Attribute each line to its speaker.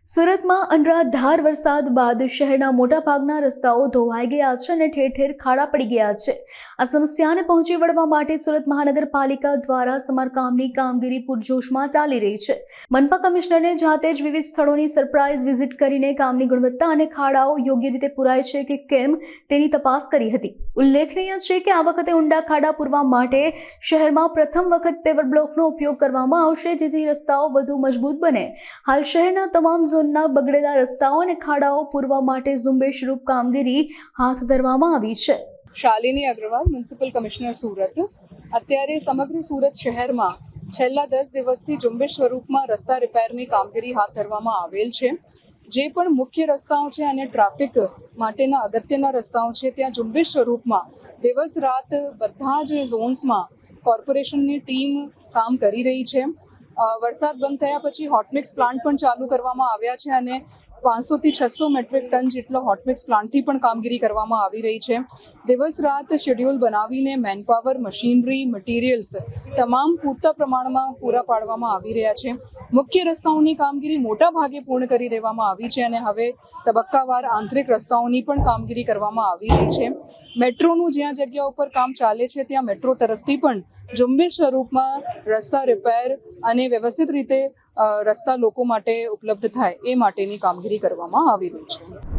Speaker 1: સુરતમાં અનરાધાર વરસાદ બાદ શહેરના મોટાભાગના રસ્તાઓ ધોવાઈ ગયા છે અને ઠેર ઠેર ખાડા પડી ગયા છે। આ સમસ્યાને પહોંચી વળવા માટે સુરત મહાનગરપાલિકા દ્વારા સમારકામની કામગીરી પૂરજોશમાં ચાલી રહી છે। મનપા કમિશનરને જાતે જ વિવિધ સ્થળોની સરપ્રાઇઝ વિઝિટ કરીને કામની ગુણવત્તા અને ખાડાઓ યોગ્ય રીતે પુરાય છે કે કેમ તેની તપાસ કરી હતી। ઉલ્લેખનીય છે કે આ વખતે ઊંડા ખાડા પૂરવા માટે શહેરમાં પ્રથમ વખત પેવર બ્લોકનો ઉપયોગ કરવામાં આવશે, જેથી રસ્તાઓ વધુ મજબૂત બને। હાલ શહેરના તમામ ઝોનના બગડેલા રસ્તાઓ અને ખાડાઓ પૂરવા માટે ઝુંબેશરૂપ કામગીરી હાથ ધરવામાં આવી છે।
Speaker 2: Shalini Agrawal, municipal commissioner Surat. અત્યારે સમગ્ર સુરત શહેરમાં છેલ્લા 10 દિવસથી ઝુંબેશ સ્વરૂપમાં રસ્તા રિપેરની કામગીરી હાથ ધરવામાં આવેલ છે। જે પણ મુખ્ય રસ્તાઓ છે અને ટ્રાફિક માટેના અગત્યના રસ્તાઓ છે ત્યાં ઝુંબેશ સ્વરૂપમાં દિવસ રાત બધા જ ઝોન્સમાં કોર્પોરેશનની ટીમ કામ કરી રહી છે। વરસાદ બંધ થયા પછી હોટમિક્સ પ્લાન્ટ પણ ચાલુ કરવામાં આવ્યા છે અને 500 થી 600 મેટ્રિક ટન જેટલો હોટમિક્સ પ્લાન્ટથી પણ કામગીરી કરવામાં આવી રહી છે। દિવસ રાત શેડ્યુલ બનાવીને મેનપાવર, મશીનરી, મટીરિયલ્સ તમામ પૂરતા પ્રમાણમાં પૂરા પાડવામાં આવી રહ્યા છે। મુખ્ય રસ્તાઓની કામગીરી મોટા ભાગે પૂર્ણ કરી દેવામાં આવી છે અને હવે તબક્કાવાર આંતરિક રસ્તાઓની પણ કામગીરી કરવામાં આવી રહી છે। મેટ્રોનું જ્યાં જગ્યા ઉપર કામ ચાલે છે ત્યાં મેટ્રો તરફથી પણ ઝુંબેશ સ્વરૂપમાં રસ્તા રિપેર અને વ્યવસ્થિત રીતે રસ્તા લોકો માટે ઉપલબ્ધ થાય એ માટેની કામગીરી કરવામાં આવી રહી છે।